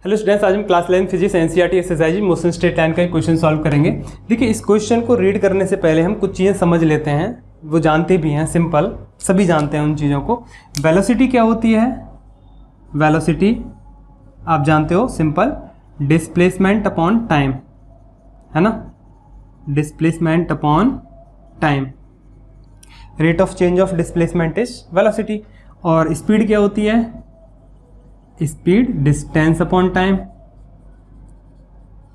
Hello students, आज हम class 11 physics NCERT exercise motion straight line का एक क्वेश्चन सॉल्व करेंगे। देखिए, इस क्वेश्चन को रीड करने से पहले हम कुछ चीज़ें समझ लेते हैं, वो जानते भी हैं, सिंपल सभी जानते हैं उन चीज़ों को। वेलोसिटी क्या होती है? वेलोसिटी आप जानते हो, सिंपल डिस्प्लेसमेंट अपॉन टाइम, है ना, displacement upon time. Rate of change of displacement is velocity. और स्पीड क्या होती है? स्पीड डिस्टेंस अपॉन टाइम,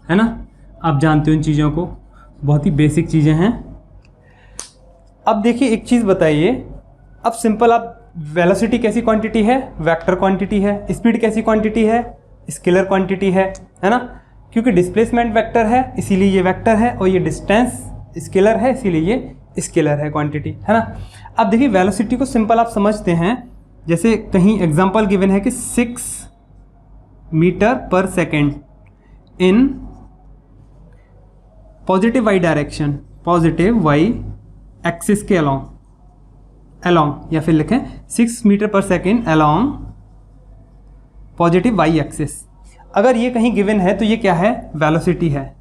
है ना। आप जानते हो इन चीज़ों को, बहुत ही बेसिक चीज़ें हैं। अब देखिए एक चीज़ बताइए, अब सिंपल आप वेलोसिटी कैसी क्वांटिटी है? वेक्टर क्वांटिटी है। स्पीड कैसी क्वांटिटी है? स्केलर क्वांटिटी है ना। क्योंकि डिस्प्लेसमेंट वेक्टर है इसीलिए ये वेक्टर है, और ये डिस्टेंस स्केलर है इसीलिए ये स्केलर है क्वांटिटी, है ना। अब देखिए वेलोसिटी को सिंपल आप समझते हैं, जैसे कहीं एग्जांपल गिवन है कि 6 metre per second in positive Y direction, positive Y axis के अलोंग, या फिर लिखें 6 metre per second along positive Y axis. अगर ये कहीं गिवन है तो ये क्या है? वेलोसिटी है।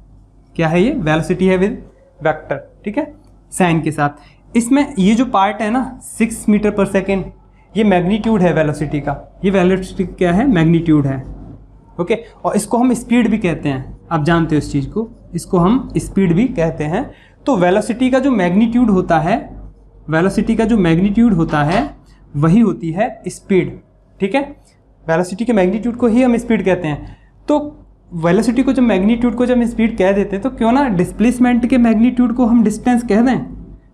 क्या है ये? वेलोसिटी है विद वेक्टर, ठीक है, साइन के साथ। इसमें ये जो पार्ट है ना 6 मीटर पर सेकेंड, ये मैग्नीट्यूड है वेलोसिटी का। ये वेलोसिटी क्या है? मैग्नीट्यूड है, ओके। और इसको हम स्पीड भी कहते हैं, आप जानते हो इस चीज़ को, इसको हम स्पीड भी कहते हैं। तो वेलोसिटी का जो मैग्नीट्यूड होता है, वेलोसिटी का जो मैग्नीट्यूड होता है वही होती है स्पीड, ठीक है। वेलोसिटी के मैग्नीट्यूड को ही हम स्पीड कहते हैं। तो वेलोसिटी को जब मैग्नीट्यूड को जब हम स्पीड कह देते हैं, तो क्यों ना डिस्प्लेसमेंट के मैग्नीट्यूड को हम डिस्टेंस कह दें,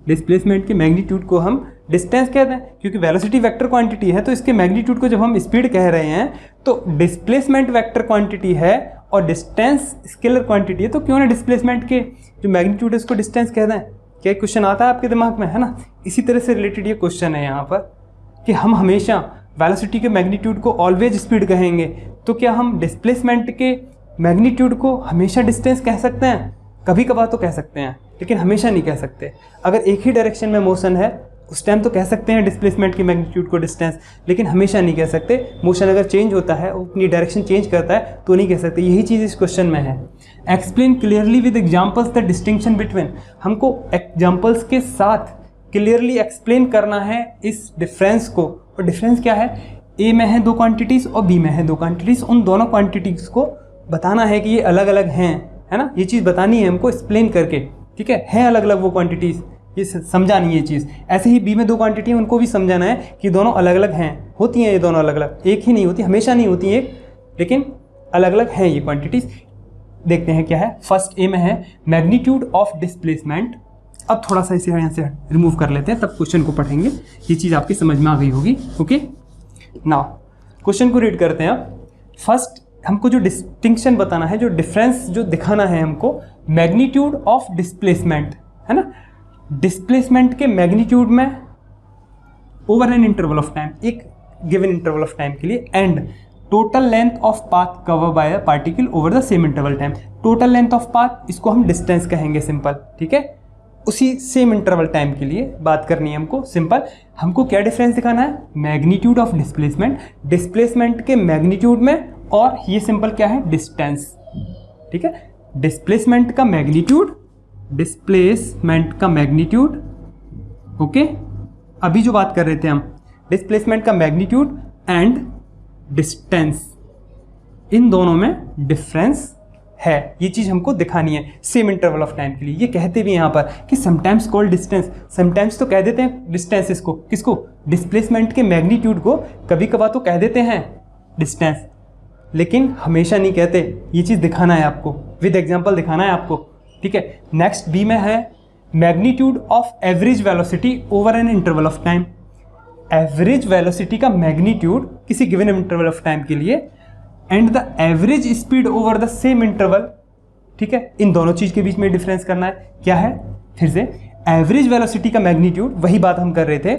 डिस्प्लेसमेंट के मैग्नीट्यूड को हम डिस्टेंस कहते हैं। क्योंकि वेलोसिटी वेक्टर क्वांटिटी है, तो इसके मैग्नीट्यूड को जब हम स्पीड कह रहे हैं तो डिस्प्लेसमेंट वेक्टर क्वांटिटी है और डिस्टेंस स्केलर क्वांटिटी है, तो क्यों ना डिस्प्लेसमेंट के जो मैग्नीट्यूड है उसको डिस्टेंस कह दें। क्या क्वेश्चन आता है आपके दिमाग में, है ना। इसी तरह से रिलेटेड ये क्वेश्चन है यहाँ पर कि हम हमेशा वेलोसिटी के मैग्नीट्यूड को ऑलवेज स्पीड कहेंगे, तो क्या हम डिस्प्लेसमेंट के मैग्नीट्यूड को हमेशा डिस्टेंस कह सकते हैं? कभी कभार तो कह सकते हैं, लेकिन हमेशा नहीं कह सकते। अगर एक ही डायरेक्शन में मोशन है उस टाइम तो कह सकते हैं डिस्प्लेसमेंट की मैग्नीट्यूड को डिस्टेंस, लेकिन हमेशा नहीं कह सकते। मोशन अगर चेंज होता है, अपनी डायरेक्शन चेंज करता है, तो नहीं कह सकते। यही चीज़ इस क्वेश्चन में है। Explain clearly with examples the distinction between. हमको एग्जाम्पल्स के साथ क्लियरली एक्सप्लेन करना है इस डिफरेंस को। और डिफरेंस क्या है? ए में है 2 क्वान्टिटीज़ और बी में है 2 क्वान्टिटीज़। उन दोनों क्वान्टिटीज़ को बताना है कि ये अलग अलग हैं, है ना। ये चीज़ बतानी है हमको एक्सप्लेन करके, ठीक है अलग अलग वो क्वांटिटीज़, ये समझानी है ये चीज़। ऐसे ही बी में 2 क्वांटिटी हैं, उनको भी समझाना है कि दोनों अलग अलग हैं। होती हैं ये दोनों अलग अलग, एक ही नहीं होती, हमेशा नहीं होती एक, लेकिन अलग अलग हैं ये क्वांटिटीज़। देखते हैं क्या है। फर्स्ट ए में है मैग्नीट्यूड ऑफ डिस्प्लेसमेंट। अब थोड़ा सा इसे यहाँ से रिमूव कर लेते हैं, तब क्वेश्चन को पढ़ेंगे, ये चीज़ आपकी समझ में आ गई होगी, ओके। नाउ क्वेश्चन को रीड करते हैं। फर्स्ट हमको जो डिस्टिंक्शन बताना है, जो डिफरेंस जो दिखाना है हमको, मैग्नीट्यूड ऑफ डिस्प्लेसमेंट, है ना। डिस्प्लेसमेंट के मैग्नीट्यूड में over an interval of time, एक गिवन इंटरवल ऑफ टाइम के लिए, and total length of path cover by a particle over the same interval time. Total length of path, इसको हम distance कहेंगे, सिंपल, ठीक है। उसी सेम इंटरवल टाइम के लिए बात करनी है हमको, सिंपल। हमको क्या डिफरेंस दिखाना है? मैग्नीट्यूड ऑफ डिस्प्लेसमेंट, डिस्प्लेसमेंट के मैग्नीट्यूड में, और ये सिंपल क्या है? डिस्टेंस, ठीक है। डिस्प्लेसमेंट का मैग्नीट्यूड, डिस्प्लेसमेंट का मैग्नीट्यूड, ओके। अभी जो बात कर रहे थे हम, डिस्प्लेसमेंट का मैग्नीट्यूड एंड डिस्टेंस, इन दोनों में डिफरेंस है। ये चीज़ हमको दिखानी है सेम इंटरवल ऑफ टाइम के लिए। ये कहते भी यहाँ पर कि समटाइम्स कॉल्ड डिस्टेंस, समटाइम्स तो कह देते हैं डिस्टेंस, इसको किसको? डिस्प्लेसमेंट के मैग्नीट्यूड को कभी कभार तो कह देते हैं डिस्टेंस, लेकिन हमेशा नहीं कहते। ये चीज़ दिखाना है आपको, विद एग्जांपल दिखाना है आपको, ठीक है। नेक्स्ट बी में है magnitude of average velocity over an interval of time. Average velocity का मैग्नीट्यूड किसी गिवन इंटरवल ऑफ टाइम के लिए, and the average speed over the same interval, ठीक है। इन दोनों चीज़ के बीच में डिफरेंस करना है। क्या है? फिर से एवरेज वेलोसिटी का मैग्नीट्यूड, वही बात हम कर रहे थे,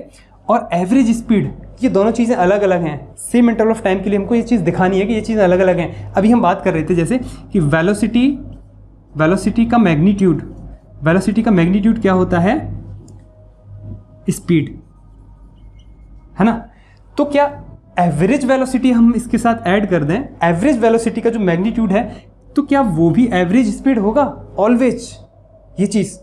और एवरेज स्पीड, ये दोनों चीज़ें अलग अलग हैं। सेम इंटरवल ऑफ टाइम के लिए हमको ये चीज़ दिखानी है कि ये चीज़ें अलग अलग हैं। अभी हम बात कर रहे थे जैसे कि वेलोसिटी का मैग्नीट्यूड, वेलोसिटी का मैग्नीट्यूड क्या होता है? स्पीड, है ना। तो क्या एवरेज वेलोसिटी हम इसके साथ ऐड कर दें, एवरेज वेलोसिटी का जो मैग्नीट्यूड है, तो क्या वो भी एवरेज स्पीड होगा? ऑलवेज ये चीज़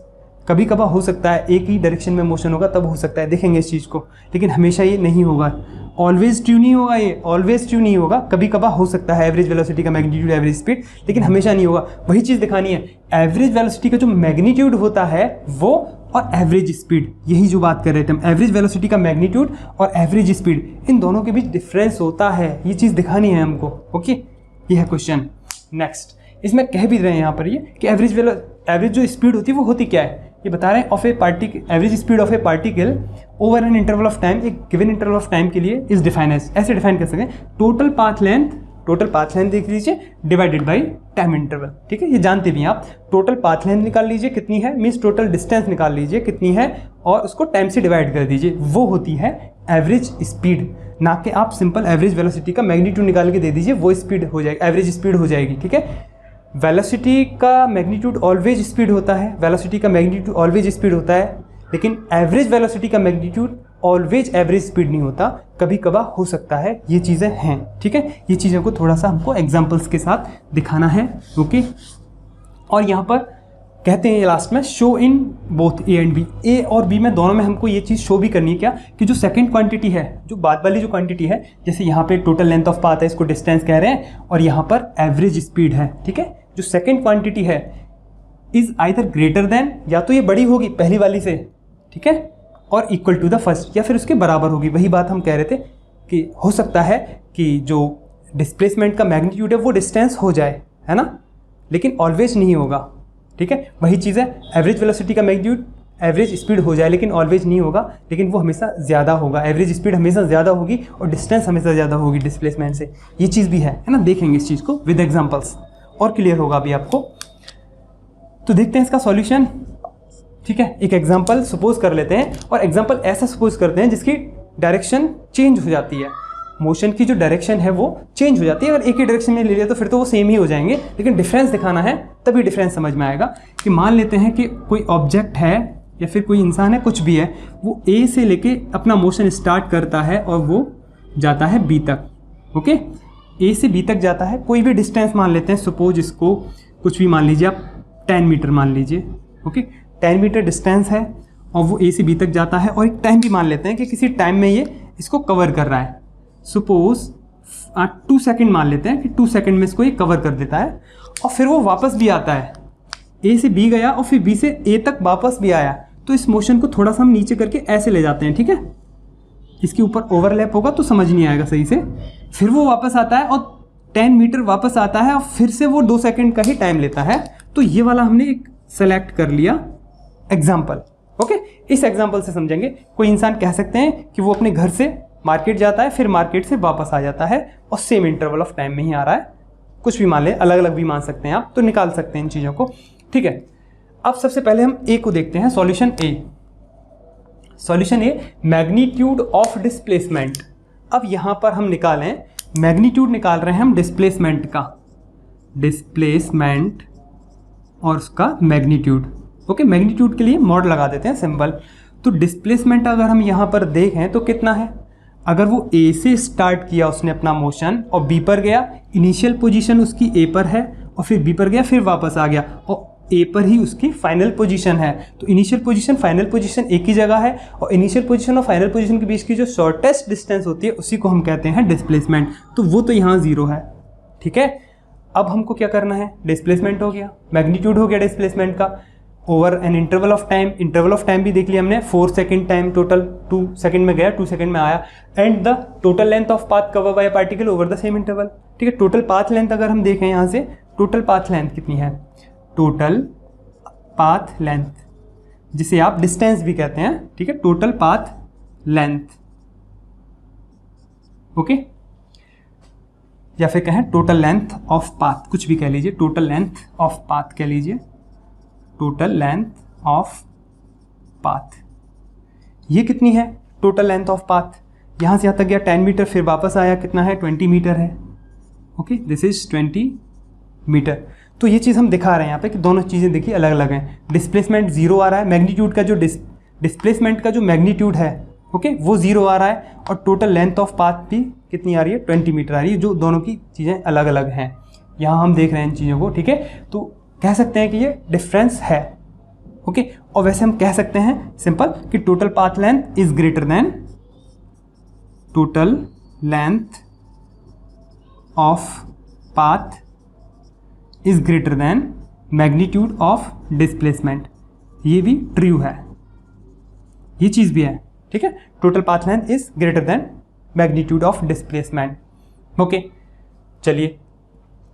कभी कभार हो सकता है, एक ही डायरेक्शन में मोशन होगा तब हो सकता है, देखेंगे इस चीज़ को, लेकिन हमेशा ये नहीं होगा। ऑलवेज ट्रू नहीं होगा, ये ऑलवेज ट्रू नहीं होगा, कभी कभार हो सकता है एवरेज वेलोसिटी का मैग्नीट्यूड एवरेज स्पीड, लेकिन हमेशा नहीं होगा। वही चीज़ दिखानी है, एवरेज वेलोसिटी का जो मैग्नीट्यूड होता है वो और एवरेज स्पीड, यही जो बात कर रहे थे हम, एवरेज वेलोसिटी का मैग्नीट्यूड और एवरेज स्पीड, इन दोनों के बीच डिफरेंस होता है, ये चीज़ दिखानी है हमको। ओके, ये है क्वेश्चन। नेक्स्ट, इसमें कह भी रहे हैं यहाँ पर ये कि एवरेज जो स्पीड होती है वो होती क्या है, ये बता रहे हैं of A particle, average speed of A particle over an interval of time, एक गिवन इंटरवल ऑफ टाइम के लिए इज डिफाइन एज, ऐसे डिफाइन कर सकते हैं, टोटल पाथ लेंथ देख लीजिए डिवाइडेड बाई टाइम इंटरवल। ठीक है, ये जानते भी हैं आप, टोटल पाथ लेंथ निकाल लीजिए कितनी है, मीन्स टोटल डिस्टेंस निकाल लीजिए कितनी है और उसको टाइम से डिवाइड कर दीजिए, वो होती है एवरेज स्पीड। ना कि आप सिंपल एवरेज वेलोसिटी का मैग्नीट्यूड निकाल के दे दीजिए, वो स्पीड हो जाएगी, एवरेज स्पीड हो जाएगी। ठीक है, वेलोसिटी का मैग्नीट्यूड ऑलवेज स्पीड होता है, वेलोसिटी का मैग्नीट्यूड ऑलवेज स्पीड होता है, लेकिन एवरेज वेलोसिटी का मैग्नीट्यूड ऑलवेज एवरेज स्पीड नहीं होता, कभी कभार हो सकता है, ये चीज़ें हैं। ठीक है, ये चीज़ों को थोड़ा सा हमको एग्जांपल्स के साथ दिखाना है। ओके, और यहाँ पर कहते हैं लास्ट में show in both A and B, A और बी में दोनों में हमको ये चीज़ शो भी करनी है क्या, कि जो सेकंड क्वांटिटी है, जो बाद वाली जो क्वांटिटी है, जैसे यहाँ पे टोटल लेंथ ऑफ पाथ है, इसको डिस्टेंस कह रहे हैं, और यहाँ पर एवरेज स्पीड है। ठीक है, जो सेकंड क्वांटिटी है इज आइदर ग्रेटर देन, या तो ये बड़ी होगी पहली वाली से, ठीक है, और इक्वल टू द फर्स्ट, या फिर उसके बराबर होगी। वही बात हम कह रहे थे कि हो सकता है कि जो डिस्प्लेसमेंट का मैग्नीट्यूड है वो डिस्टेंस हो जाए, है ना, लेकिन ऑलवेज नहीं होगा। ठीक है, वही चीज़ है, एवरेज वेलोसिटी का मैग्नीट्यूड एवरेज स्पीड हो जाए लेकिन ऑलवेज नहीं होगा, लेकिन वो हमेशा ज़्यादा होगा, एवरेज स्पीड हमेशा ज़्यादा होगी और डिस्टेंस हमेशा ज़्यादा होगी डिस्प्लेसमेंट से, ये चीज़ भी है ना। देखेंगे इस चीज़ को विद एग्जांपल्स और क्लियर होगा अभी आपको। तो देखते हैं इसका सॉल्यूशन। ठीक है, एक एग्जांपल सपोज कर लेते हैं, और एग्जांपल ऐसा सपोज करते हैं जिसकी डायरेक्शन चेंज हो जाती है, मोशन की जो डायरेक्शन है वो चेंज हो जाती है। अगर एक ही डायरेक्शन में ले लिया तो फिर तो वो सेम ही हो जाएंगे, लेकिन डिफरेंस दिखाना है तभी डिफरेंस समझ में आएगा। कि मान लेते हैं कि कोई ऑब्जेक्ट है या फिर कोई इंसान है, कुछ भी है, वो ए से लेके अपना मोशन स्टार्ट करता है और वो जाता है बी तक। ओके, ए से बी तक जाता है, कोई भी डिस्टेंस मान लेते हैं, सपोज इसको कुछ भी मान लीजिए आप, 10 मीटर मान लीजिए। ओके, 10 मीटर डिस्टेंस है और वो ए से बी तक जाता है, और एक टाइम भी मान लेते हैं कि किसी टाइम में ये इसको कवर कर रहा है, सपोज 2 सेकंड मान लेते हैं कि 2 सेकंड में इसको ये कवर कर देता है, और फिर वो वापस भी आता है, ए से बी गया और फिर बी से ए तक वापस भी आया। तो इस मोशन को थोड़ा सा हम नीचे करके ऐसे ले जाते हैं। ठीक है, इसके ऊपर ओवरलैप होगा तो समझ नहीं आएगा सही से। फिर वो वापस आता है और 10 मीटर वापस आता है और फिर से वो 2 सेकंड का ही टाइम लेता है। तो ये वाला हमने एक सेलेक्ट कर लिया एग्जाम्पल। ओके, इस एग्जाम्पल से समझेंगे। कोई इंसान कह सकते हैं कि वो अपने घर से मार्केट जाता है, फिर मार्केट से वापस आ जाता है और सेम इंटरवल ऑफ टाइम में ही आ रहा है, कुछ भी मान ले, अलग अलग भी मान सकते हैं आप, तो निकाल सकते हैं इन चीज़ों को। ठीक है, अब सबसे पहले हम ए को देखते हैं, solution A. Solution A, magnitude of displacement. अब यहाँ पर हम निकालें, मैग्नीट्यूड निकाल रहे हैं हम डिस्प्लेसमेंट का, डिस्प्लेसमेंट और उसका मैग्नीट्यूड। ओके, मैग्नीट्यूड के लिए मॉड लगा देते हैं सिंबल। तो डिस्प्लेसमेंट अगर हम यहाँ पर देखें तो कितना है, अगर वो ए से स्टार्ट किया उसने अपना मोशन और बी पर गया, इनिशियल पोजीशन उसकी ए पर है और फिर बी पर गया, फिर वापस आ गया और ए पर ही उसकी फाइनल पोजीशन है। तो इनिशियल पोजीशन फाइनल पोजीशन एक ही जगह है, और इनिशियल पोजीशन और फाइनल पोजीशन के बीच की जो शॉर्टेस्ट डिस्टेंस होती है उसी को हम कहते हैं डिस्प्लेसमेंट। तो वो तो यहाँ 0 है। ठीक है, अब हमको क्या करना है, डिस्प्लेसमेंट हो गया, मैग्नीट्यूड हो गया डिस्प्लेसमेंट का over an interval of time. Interval of time भी देख लिया हमने, 4 सेकंड टाइम टोटल, 2 सेकंड में गया, 2 सेकंड में आया, and the total length of path covered by particle over the same interval. ठीक है, टोटल पाथ लेंथ अगर हम देखें यहाँ से, टोटल पाथ लेंथ कितनी है, टोटल पाथ लेंथ, जिसे आप डिस्टेंस भी कहते हैं। ठीक है, टोटल पाथ लेंथ। ओके, या फिर कहें टोटल लेंथ ऑफ पाथ, कुछ भी कह लीजिए, टोटल लेंथ ऑफ पाथ कह लीजिए, टोटल लेंथ ऑफ पाथ। ये कितनी है टोटल लेंथ ऑफ पाथ, यहाँ से यहाँ तक गया 10 मीटर, फिर वापस आया, कितना है 20 मीटर है। Okay, this is 20 metre. तो ये चीज़ हम दिखा रहे हैं यहाँ पे कि दोनों चीज़ें देखिए अलग अलग हैं। डिस्प्लेसमेंट 0 आ रहा है, मैग्नीट्यूड का जो डिस्प्लेसमेंट का जो मैग्नीट्यूड है ओके, वो 0 आ रहा है, और टोटल लेंथ ऑफ पाथ भी कितनी आ रही है, 20 मीटर आ रही है, जो दोनों की चीज़ें अलग अलग हैं। यहाँ हम देख रहे हैं इन चीज़ों को, ठीक है। तो कह सकते हैं कि ये डिफरेंस है, ओके। और वैसे हम कह सकते हैं सिंपल कि total path length is greater than total length of path is greater than magnitude of displacement. ये भी ट्रू है, ये चीज़ भी है, ठीक है। Total path length is greater than magnitude of displacement, okay. चलिए,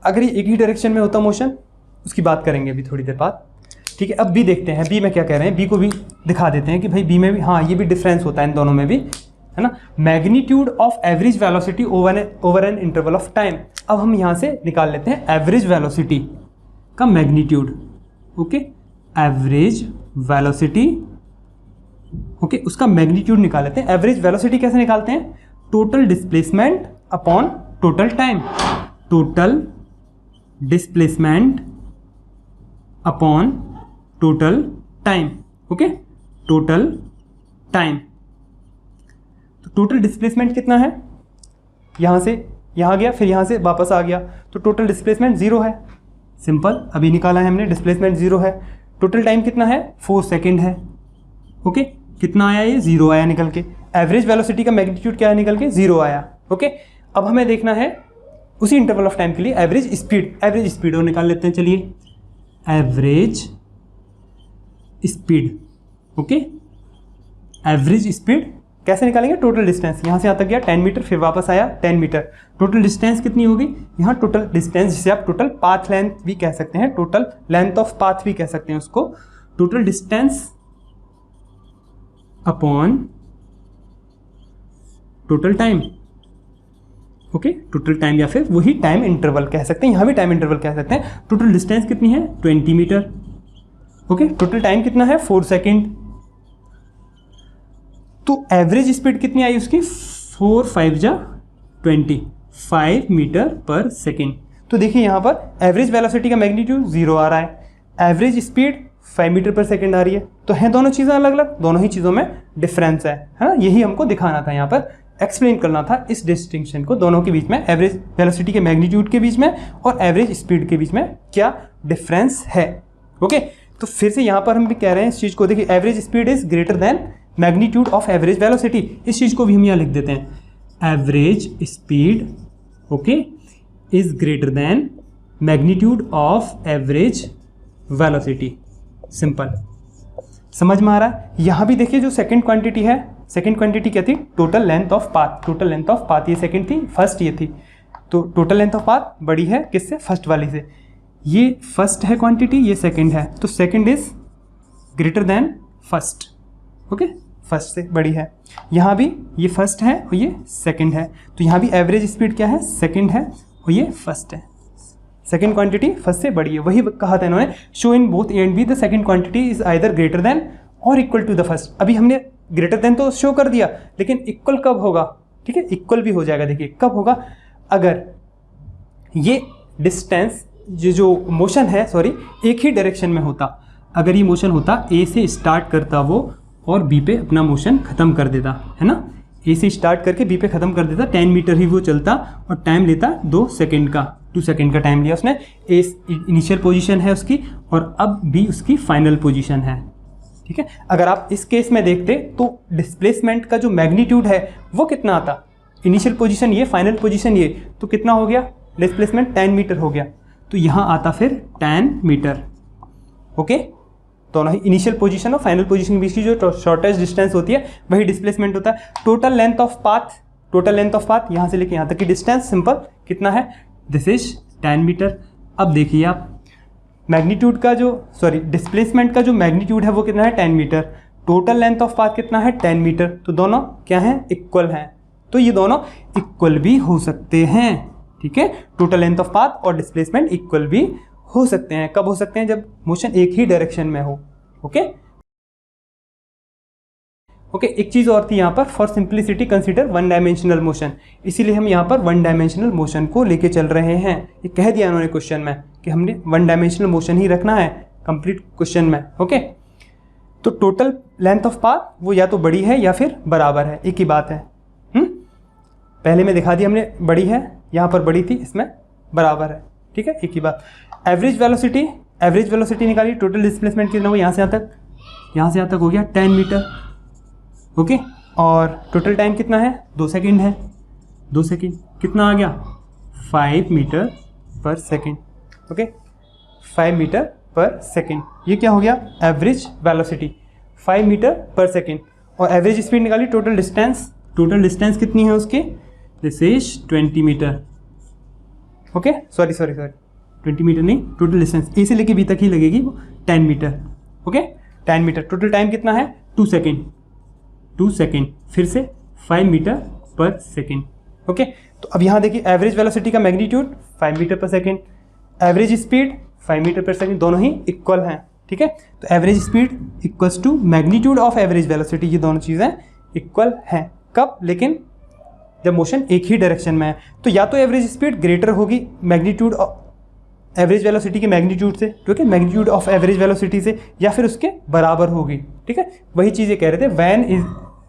अगर ये एक ही डायरेक्शन में होता मोशन, उसकी बात करेंगे अभी थोड़ी देर बाद, ठीक है। अब बी देखते हैं, बी में क्या कह रहे हैं, बी को भी दिखा देते हैं कि भाई बी में भी हाँ ये भी डिफरेंस होता है इन दोनों में भी, है ना। Magnitude of average velocity over an interval of time. अब हम यहाँ से निकाल लेते हैं एवरेज वेलोसिटी का magnitude, okay. Average velocity, okay, उसका मैग्नीट्यूड निकाल लेते हैं। एवरेज वेलोसिटी कैसे निकालते हैं, total displacement upon total time, total displacement upon total time, okay, total time. तो टोटल डिस्प्लेसमेंट कितना है, यहाँ से यहाँ गया, फिर यहाँ से वापस आ गया, तो टोटल डिस्प्लेसमेंट 0 है, सिंपल, अभी निकाला है हमने, डिस्प्लेसमेंट 0 है। टोटल टाइम कितना है, 4 सेकेंड है, ओके। कितना आया, ये 0 आया निकल के। एवरेज वेलोसिटी का मैग्नीट्यूड क्या है, निकल के 0 आया, ओके। अब हमें देखना है उसी इंटरवल ऑफ टाइम के लिए एवरेज स्पीड और निकाल लेते हैं। चलिए, average speed, okay. Average speed कैसे निकालेंगे, टोटल डिस्टेंस, यहाँ से यहाँ तक गया 10 मीटर, फिर वापस आया 10 मीटर, टोटल डिस्टेंस कितनी होगी, यहाँ टोटल डिस्टेंस, जिसे आप टोटल पाथ लेंथ भी कह सकते हैं, टोटल लेंथ ऑफ पाथ भी कह सकते हैं उसको, total distance upon total time, okay. Total time या फिर वही टाइम इंटरवल कह सकते हैं, यहाँ भी टाइम इंटरवल कह सकते हैं। टोटल डिस्टेंस कितनी है, 20 मीटर, ओके। टोटल टाइम कितना है, 4 सेकेंड। तो एवरेज स्पीड कितनी आई उसकी, 4 5 जा 20, 5 मीटर पर सेकेंड। तो देखिए यहाँ पर एवरेज वेलोसिटी का मैग्नीट्यूड 0 आ रहा है, average speed 5 metre per second आ रही है, तो हैं दोनों चीज़ें अलग अलग, दोनों ही चीज़ों में डिफरेंस है ना। यही हमको दिखाना था, यहाँ पर एक्सप्लेन करना था इस डिस्टिंक्शन को, दोनों के बीच में, एवरेज वेलोसिटी के मैग्नीट्यूड के बीच में और एवरेज स्पीड के बीच में क्या डिफरेंस है, ओके। तो फिर से यहाँ पर हम भी कह रहे हैं इस चीज़ को, देखिए average speed is greater than magnitude of average velocity, इस चीज़ को भी हम यहाँ लिख देते हैं, average speed, okay, is greater than magnitude of average velocity, simple, समझ में आ रहा है। यहाँ भी देखिए जो सेकंड क्वांटिटी है, सेकंड क्वांटिटी क्या थी, total length of path, total length of path, ये सेकंड थी, फर्स्ट ये थी, तो टोटल लेंथ ऑफ पाथ बड़ी है किससे, फर्स्ट वाली से, ये फर्स्ट है क्वांटिटी, ये सेकंड है, तो second is greater than first, okay, first से बड़ी है। यहाँ भी ये फर्स्ट है और ये सेकंड है, तो यहाँ भी एवरेज स्पीड क्या है, सेकंड है और ये फर्स्ट है, सेकंड क्वांटिटी फर्स्ट से बड़ी है। वही कहा था इन्होंने, show in both A and be the second quantity is either greater than और इक्वल टू द फर्स्ट। अभी हमने ग्रेटर देन तो शो कर दिया, लेकिन इक्वल कब होगा, ठीक है, इक्वल भी हो जाएगा। देखिए कब होगा, अगर ये डिस्टेंस जो मोशन है, सॉरी, एक ही डायरेक्शन में होता, अगर ये मोशन होता, ए से स्टार्ट करता वो और बी पे अपना मोशन ख़त्म कर देता, है ना, ए से स्टार्ट करके बी पे ख़त्म कर देता, 10 मीटर ही वो चलता और टाइम लेता 2 सेकेंड का, 2 सेकेंड का टाइम लिया उसने। ए इनिशियल पोजीशन है उसकी और अब बी उसकी फाइनल पोजीशन है, ठीक है। अगर आप इस केस में देखते तो डिस्प्लेसमेंट का जो मैग्नीट्यूड है वो कितना आता, इनिशियल पोजीशन ये, फाइनल पोजीशन ये, तो कितना हो गया डिस्प्लेसमेंट, 10 मीटर हो गया, तो यहाँ आता फिर 10 मीटर, ओके। दोनों ही इनिशियल पोजीशन और फाइनल पोजीशन के बीच की जो शॉर्टेस्ट डिस्टेंस होती है वही डिस्प्लेसमेंट होता है। Total length of path, total length of path यहाँ से लेके यहाँ तक की डिस्टेंस सिंपल कितना है, दिस इज 10 मीटर। अब देखिए आप मैग्नीट्यूड का जो, सॉरी, डिस्प्लेसमेंट का जो मैग्नीट्यूड है वो कितना है, 10 metre, total length of path कितना है, 10 मीटर, तो दोनों क्या हैं, इक्वल हैं, तो ये दोनों इक्वल भी हो सकते हैं, ठीक है। टोटल लेंथ ऑफ पाथ और डिस्प्लेसमेंट इक्वल भी हो सकते हैं। कब हो सकते हैं, जब मोशन एक ही डायरेक्शन में हो, ओके। ओके, एक चीज़ और थी यहाँ पर, for simplicity consider one dimensional motion, इसीलिए हम यहाँ पर वन डायमेंशनल मोशन को लेके चल रहे हैं। ये कह दिया उन्होंने क्वेश्चन में कि हमने वन डायमेंशनल मोशन ही रखना है कंप्लीट क्वेश्चन में, ओके। तो टोटल लेंथ ऑफ पाथ वो या तो बड़ी है या फिर बराबर है, एक ही बात है। पहले में दिखा दी हमने बड़ी है, यहाँ पर बड़ी थी, इसमें बराबर है, ठीक है, एक ही बात। एवरेज वेलोसिटी निकाली, टोटल डिस्प्लेसमेंट कितना हुआ, यहाँ से यहाँ तक हो गया 10 मीटर, ओके। और टोटल टाइम कितना है, 2 सेकेंड है, 2 सेकेंड कितना आ गया, 5 metre per second, okay, 5 metre per second. ये क्या हो गया, average velocity 5 metre per second. और एवरेज स्पीड निकाली, टोटल डिस्टेंस कितनी है उसकी, this is 20 metre, okay, sorry 20 metre नहीं, टोटल डिस्टेंस ए से लेके बी तक ही लगेगी वो 10 metre, okay, 10 metre. Total time कितना है, 2 सेकेंड, फिर से 5 मीटर पर सेकेंड, ओके। तो अब यहाँ देखिए एवरेज वेलोसिटी का magnitude 5 metre per second, average speed 5 metre per second, दोनों ही इक्वल हैं, ठीक है। तो average speed equals to magnitude of average velocity, ये दोनों चीज़ें इक्वल हैं। कब, लेकिन जब मोशन एक ही डायरेक्शन में है। तो या तो एवरेज स्पीड ग्रेटर होगी मैग्नीट्यूड एवरेज वेलोसिटी के मैग्नीट्यूड से, ठीक है, मैग्नीट्यूड ऑफ एवरेज वेलोसिटी से, या फिर उसके बराबर होगी, ठीक है। वही चीज़ें कह रहे थे, when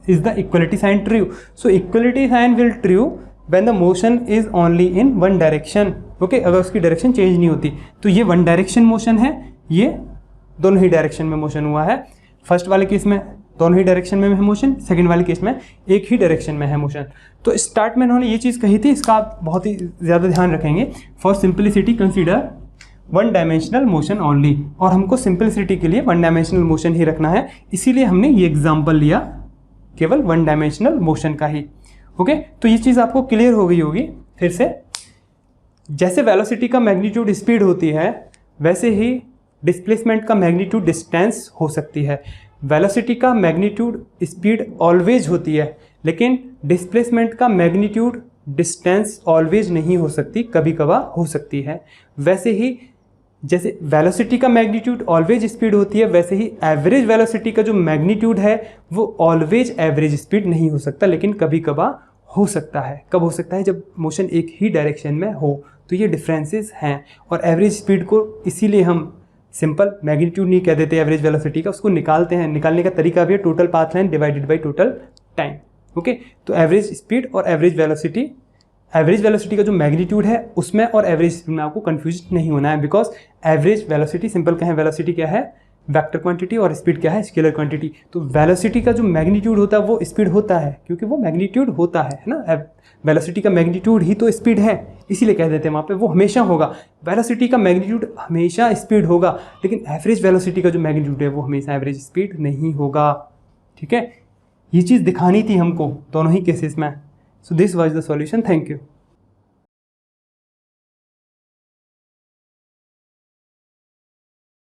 is the equality sign true. So equality sign will true when the motion is only in one direction, okay. अगर उसकी डायरेक्शन चेंज नहीं होती, तो ये वन डायरेक्शन मोशन है, ये दोनों ही डायरेक्शन में मोशन हुआ है। फर्स्ट वाले केस में दोनों ही डायरेक्शन में है मोशन, सेकंड वाले केस में एक ही डायरेक्शन में है मोशन। तो स्टार्ट में उन्होंने ये चीज़ कही थी, इसका आप बहुत ही ज़्यादा ध्यान रखेंगे। For simplicity consider one dimensional motion only, और हमको सिंपलिसिटी के लिए वन डायमेंशनल मोशन ही रखना है, इसीलिए हमने ये एग्जाम्पल लिया केवल वन डायमेंशनल मोशन का ही, ओके। तो ये चीज़ आपको क्लियर हो गई होगी। फिर से, जैसे वेलोसिटी का मैग्नीट्यूड स्पीड होती है, वैसे ही डिस्प्लेसमेंट का मैग्नीट्यूड डिस्टेंस हो सकती है। वेलोसिटी का मैग्नीट्यूड स्पीड ऑलवेज होती है, लेकिन डिस्प्लेसमेंट का मैग्नीट्यूड डिस्टेंस ऑलवेज नहीं हो सकती, कभी कभार हो सकती है। वैसे ही जैसे वेलोसिटी का मैग्नीट्यूड ऑलवेज स्पीड होती है, वैसे ही एवरेज वेलोसिटी का जो मैग्नीट्यूड है वो ऑलवेज एवरेज स्पीड नहीं हो सकता, लेकिन कभी कभार हो सकता है। कब हो सकता है, जब मोशन एक ही डायरेक्शन में हो। तो ये डिफरेंसेस हैं। और एवरेज स्पीड को इसीलिए हम सिंपल मैग्नीट्यूड नहीं कह देते एवरेज वेलोसिटी का, उसको निकालते हैं। निकालने का तरीका भी है total path length divided by total time, okay. तो एवरेज स्पीड और एवरेज वेलोसिटी का जो मैग्नीट्यूड है उसमें और एवरेज स्पीड में आपको कंफ्यूज नहीं होना है, बिकॉज एवरेज वेलोसिटी सिंपल कहें, वेलोसिटी क्या है, वेक्टर क्वांटिटी, और स्पीड क्या है, स्केलर क्वांटिटी। तो वेलोसिटी का जो मैग्नीट्यूड होता है वो स्पीड होता है, क्योंकि वो मैग्नीट्यूड होता है ना। वेलोसिटी का मैग्नीट्यूड ही तो स्पीड है, इसीलिए कह देते हैं वहाँ पे वो हमेशा होगा। वेलोसिटी का मैग्नीट्यूड हमेशा स्पीड होगा, लेकिन एवरेज वेलोसिटी का जो मैग्नीट्यूड है वो हमेशा एवरेज स्पीड नहीं होगा, ठीक है। ये चीज़ दिखानी थी हमको दोनों ही केसेस में। So this was the solution. Thank you.